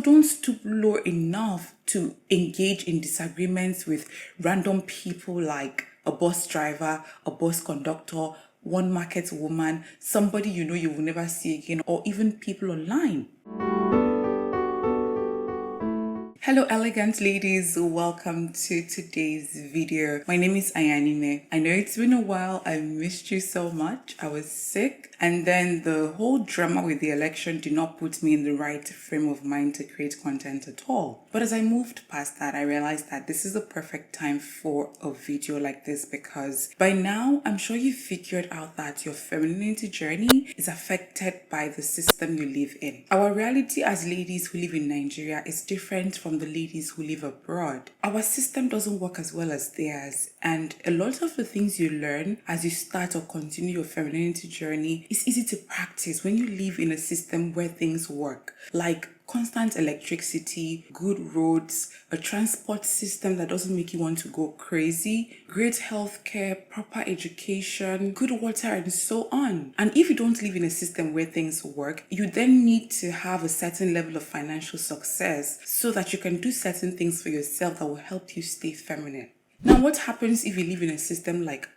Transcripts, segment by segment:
don't stoop low enough to engage in disagreements with random people like a bus driver, a bus conductor, one market woman, somebody you know you will never see again, or even people online. Hello elegant ladies, welcome to today's video. My name is Ayanime. I know it's been a while, I missed you so much. I was sick and then the whole drama with the election did not put me in the right frame of mind to create content at all. But as I moved past that, I realized that this is the perfect time for a video like this because by now I'm sure you figured out that your femininity journey is affected by the system you live in. Our reality as ladies who live in Nigeria is different from the ladies who live abroad. Our system doesn't work as well as theirs, and a lot of the things you learn as you start or continue your femininity journey is easy to practice when you live in a system where things work, like constant electricity, good roads, a transport system that doesn't make you want to go crazy, great healthcare, proper education, good water, and so on. And if you don't live in a system where things work, you then need to have a certain level of financial success so that you can do certain things for yourself that will help you stay feminine. Now, what happens if you live in a system like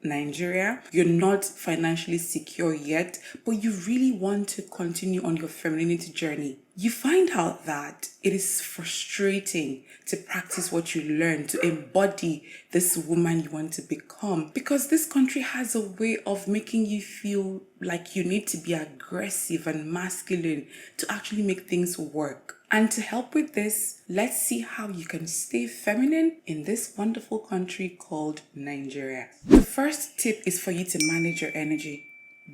Nigeria? You're not financially secure yet, but you really want to continue on your femininity journey. You find out that it is frustrating to practice what you learn, to embody this woman you want to become, because this country has a way of making you feel like you need to be aggressive and masculine to actually make things work. And to help with this, let's see how you can stay feminine in this wonderful country called Nigeria. The first tip is for you to manage your energy.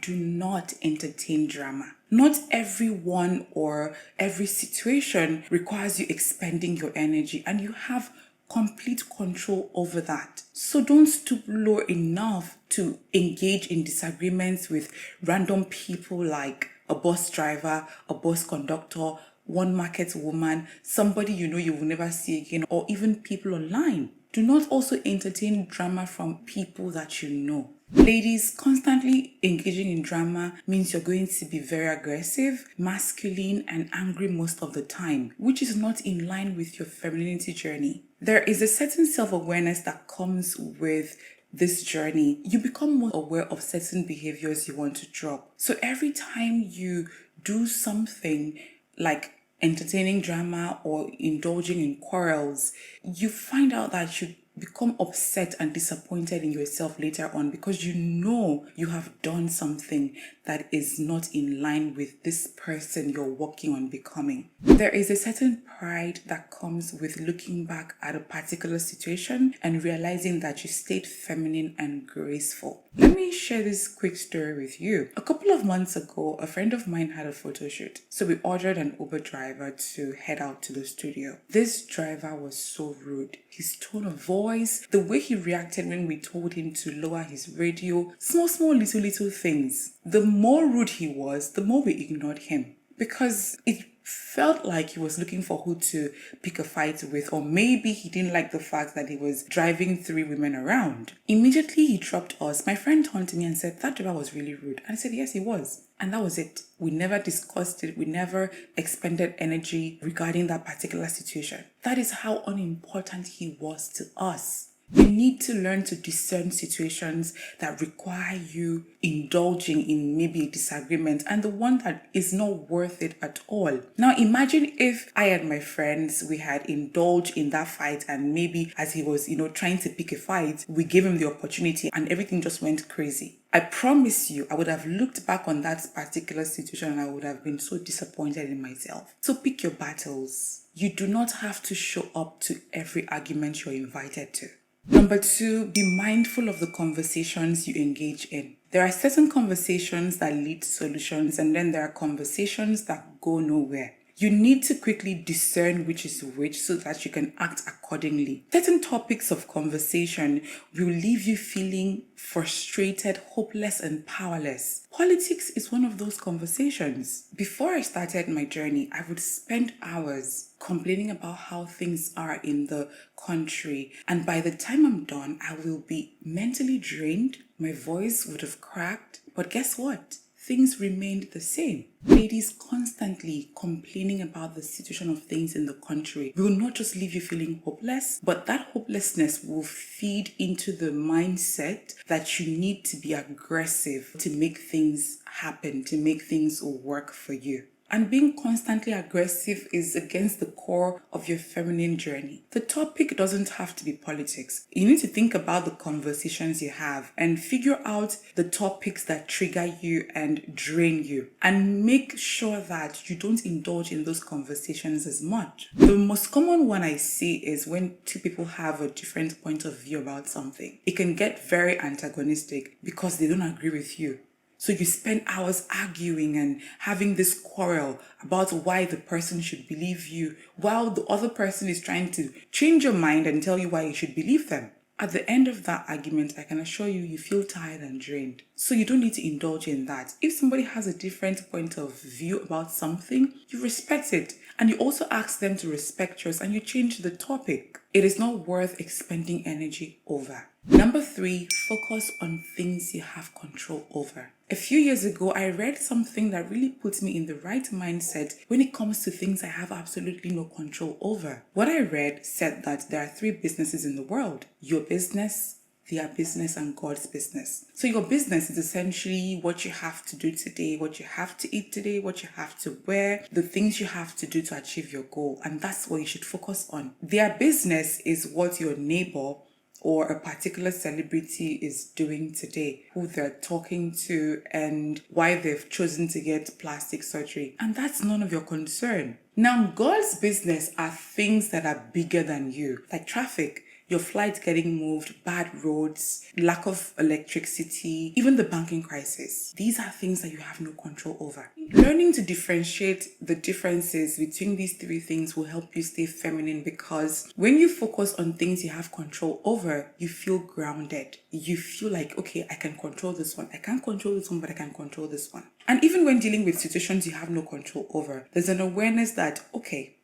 Do not entertain drama. Not everyone or every situation requires you expending your energy, and you have complete control over that. So don't stoop low enough to engage in disagreements with random people like a bus driver, a bus conductor, one market woman, somebody you know you will never see again, or even people online. Do not also entertain drama from people that you know. Ladies, constantly engaging in drama means you're going to be very aggressive, masculine, and angry most of the time, which is not in line with your femininity journey. There is a certain self-awareness that comes with this journey. You become more aware of certain behaviors you want to drop. So every time you do something like entertaining drama or indulging in quarrels, you find out that you become upset and disappointed in yourself later on because you know you have done something that is not in line with this person you're working on becoming. There is a certain pride that comes with looking back at a particular situation and realizing that you stayed feminine and graceful. Let me share this quick story with you. A couple of months ago, a friend of mine had a photo shoot. So we ordered an Uber driver to head out to the studio. This driver was so rude. His tone of voice, the way he reacted when we told him to lower his radio, small little things. The more rude he was, the more we ignored him, because it felt like he was looking for who to pick a fight with, or maybe he didn't like the fact that he was driving 3 women around. Immediately he dropped us. My friend turned to me and said, "That driver was really rude." And I said, "Yes, he was." And that was it. We never discussed it. We never expended energy regarding that particular situation. That is how unimportant he was to us. You need to learn to discern situations that require you indulging in maybe a disagreement and the one that is not worth it at all. Now imagine if I and my friends, we had indulged in that fight, and maybe as he was, trying to pick a fight, we gave him the opportunity and everything just went crazy. I promise you, I would have looked back on that particular situation and I would have been so disappointed in myself. So pick your battles. You do not have to show up to every argument you're invited to. Number 2, be mindful of the conversations you engage in. There are certain conversations that lead to solutions, and then there are conversations that go nowhere. You need to quickly discern which is which so that you can act accordingly. Certain topics of conversation will leave you feeling frustrated, hopeless, and powerless. Politics is one of those conversations. Before I started my journey, I would spend hours complaining about how things are in the country, and by the time I'm done, I will be mentally drained. My voice would have cracked. But guess what? things remained the same. Ladies constantly complaining about the situation of things in the country will not just leave you feeling hopeless, but that hopelessness will feed into the mindset that you need to be aggressive to make things happen, to make things work for you. And being constantly aggressive is against the core of your feminine journey. The topic doesn't have to be politics. You need to think about the conversations you have and figure out the topics that trigger you and drain you. And make sure that you don't indulge in those conversations as much. The most common one I see is when two people have a different point of view about something. It can get very antagonistic because they don't agree with you. So you spend hours arguing and having this quarrel about why the person should believe you, while the other person is trying to change your mind and tell you why you should believe them. At the end of that argument, I can assure you, you feel tired and drained. So you don't need to indulge in that. If somebody has a different point of view about something, you respect it. And you also ask them to respect yours and you change the topic. It is not worth expending energy over. Number 3, focus on things you have control over. A few years ago, I read something that really puts me in the right mindset when it comes to things I have absolutely no control over. What I read said that there are 3 businesses in the world: your business, their business, and God's business. So your business is essentially what you have to do today, what you have to eat today, what you have to wear, the things you have to do to achieve your goal. And that's what you should focus on. Their business is what your neighbor or a particular celebrity is doing today, who they're talking to, and why they've chosen to get plastic surgery. And that's none of your concern. Now, God's business are things that are bigger than you, like traffic, your flight getting moved, bad roads, lack of electricity, even the banking crisis. These are things that you have no control over. Learning to differentiate the differences between these 3 things will help you stay feminine, because when you focus on things you have control over, you feel grounded. You feel like, okay, I can control this one. I can't control this one, but I can control this one. And even when dealing with situations you have no control over, there's an awareness that, okay,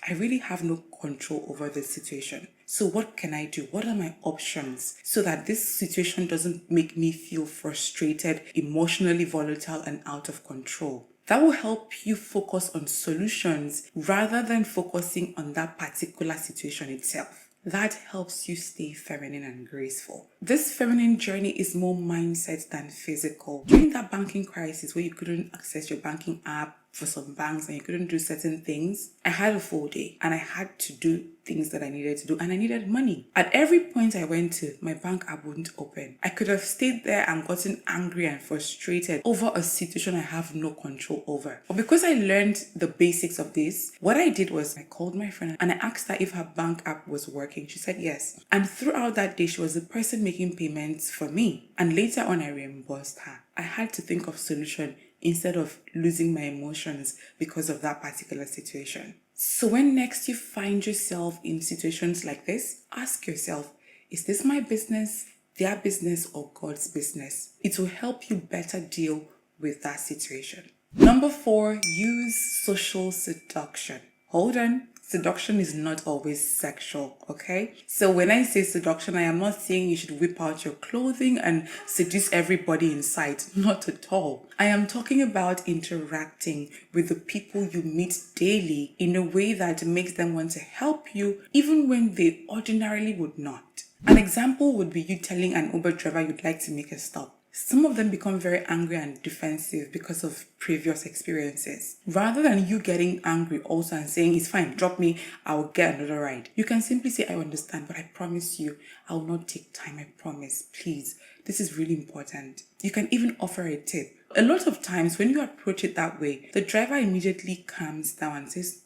I really have no control over this situation. So what can I do? What are my options so that this situation doesn't make me feel frustrated, emotionally volatile, and out of control? That will help you focus on solutions rather than focusing on that particular situation itself. That helps you stay feminine and graceful. This feminine journey is more mindset than physical. During that banking crisis where you couldn't access your banking app for some banks and you couldn't do certain things, I had a full day and I had to do things that I needed to do, and I needed money. At every point I went to, my bank app wouldn't open. I could have stayed there and gotten angry and frustrated over a situation I have no control over. But because I learned the basics of this, what I did was I called my friend and I asked her if her bank app was working. She said yes. And throughout that day, she was the person making payments for me. And later on, I reimbursed her. I had to think of solution instead of losing my emotions because of that particular situation. So when next you find yourself in situations like this, ask yourself, is this my business, their business, or God's business? It will help you better deal with that situation. Number 4, use social seduction. Hold on. Seduction is not always sexual, okay? So when I say seduction, I am not saying you should whip out your clothing and seduce everybody in sight. Not at all. I am talking about interacting with the people you meet daily in a way that makes them want to help you, even when they ordinarily would not. An example would be you telling an Uber driver you'd like to make a stop. Some of them become very angry and defensive because of previous experiences. Rather than you getting angry also and saying, it's fine, drop me, I'll get another ride. You can simply say, I understand, but I promise you, I will not take time, I promise, please. This is really important. You can even offer a tip. A lot of times when you approach it that way, the driver immediately calms down and says,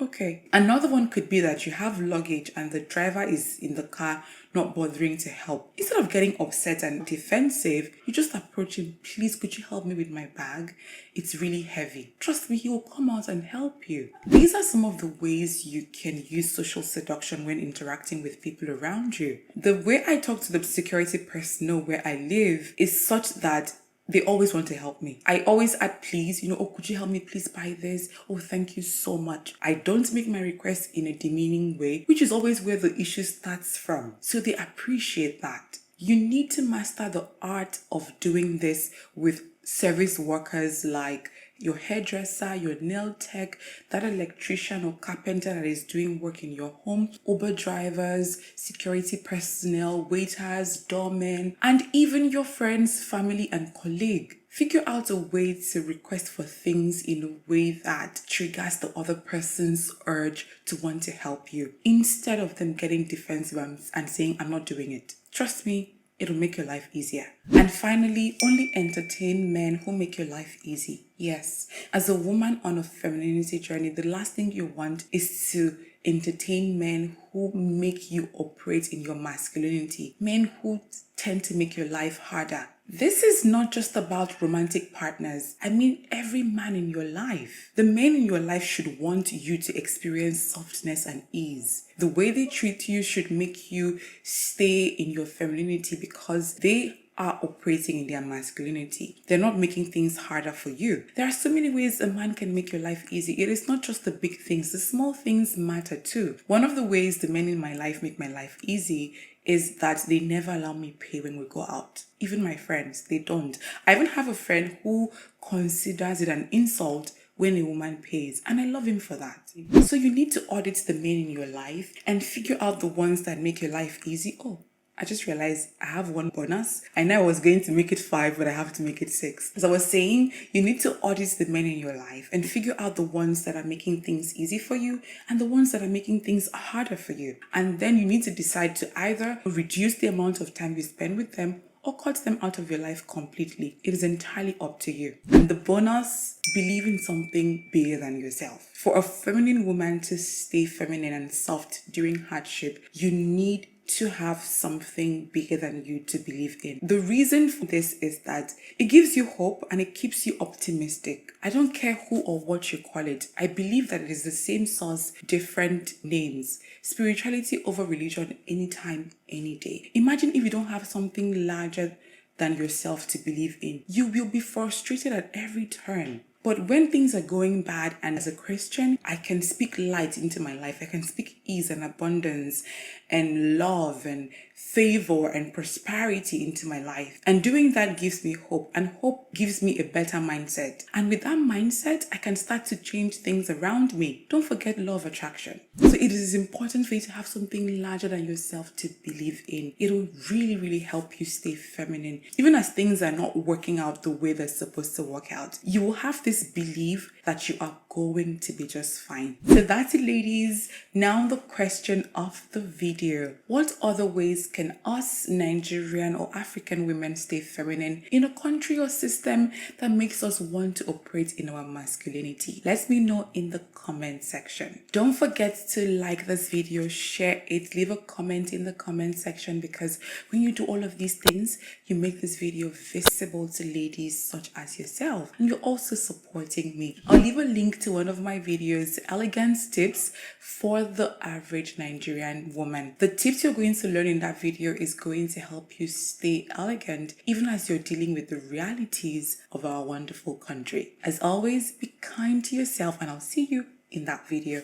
okay. Another one could be that you have luggage and the driver is in the car not bothering to help. Instead of getting upset and defensive, you just approach him, please, could you help me with my bag? It's really heavy. Trust me, he will come out and help you. These are some of the ways you can use social seduction when interacting with people around you. The way I talk to the security personnel where I live is such that they always want to help me. I always add please, oh, could you help me please buy this? Oh, thank you so much. I don't make my requests in a demeaning way, which is always where the issue starts from. So they appreciate that. You need to master the art of doing this with service workers like your hairdresser, your nail tech, that electrician or carpenter that is doing work in your home, Uber drivers, security personnel, waiters, doormen, and even your friends, family, and colleague. Figure out a way to request for things in a way that triggers the other person's urge to want to help you, instead of them getting defensive and saying, I'm not doing it. Trust me, it'll make your life easier. And finally, only entertain men who make your life easy. Yes, as a woman on a femininity journey, the last thing you want is to entertain men who make you operate in your masculinity, men who tend to make your life harder. This is not just about romantic partners. I mean, every man in your life. The men in your life should want you to experience softness and ease. The way they treat you should make you stay in your femininity because they are operating in their masculinity. They're not making things harder for you. There are so many ways a man can make your life easy. It is not just the big things. The small things matter too. One of the ways the men in my life make my life easy is that they never allow me pay when we go out. Even my friends, they don't. I even have a friend who considers it an insult when a woman pays, and I love him for that. So you need to audit the men in your life and figure out the ones that make your life easy. Oh, I just realized I have one bonus. I know I was going to make it 5, but I have to make it 6. As I was saying, you need to audit the men in your life and figure out the ones that are making things easy for you and the ones that are making things harder for you. And then you need to decide to either reduce the amount of time you spend with them or cut them out of your life completely. It is entirely up to you. And the bonus, believe in something bigger than yourself. For a feminine woman to stay feminine and soft during hardship, you need to have something bigger than you to believe in. The reason for this is that it gives you hope and it keeps you optimistic. I don't care who or what you call it. I believe that it is the same source, different names. Spirituality over religion, anytime, any day. Imagine if you don't have something larger than yourself to believe in. You will be frustrated at every turn. But when things are going bad, and as a Christian, I can speak light into my life. I can speak ease and abundance and love and favor and prosperity into my life. And doing that gives me hope, and hope gives me a better mindset. And with that mindset, I can start to change things around me. Don't forget law of attraction. So it is important for you to have something larger than yourself to believe in. It'll really, really help you stay feminine. Even as things are not working out the way they're supposed to work out, you will have this belief that you are going to be just fine. So that's it, ladies. Now the question of the video. What other ways can us Nigerian or African women stay feminine in a country or system that makes us want to operate in our masculinity? Let me know in the comment section. Don't forget to like this video, share it, leave a comment in the comment section, because when you do all of these things, you make this video visible to ladies such as yourself, and you're also supporting me. I'll leave a link to one of my videos, Elegance Tips for the Average Nigerian Woman. The tips you're going to learn in that video is going to help you stay elegant even as you're dealing with the realities of our wonderful country. As always, be kind to yourself, and I'll see you in that video.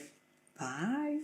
Bye.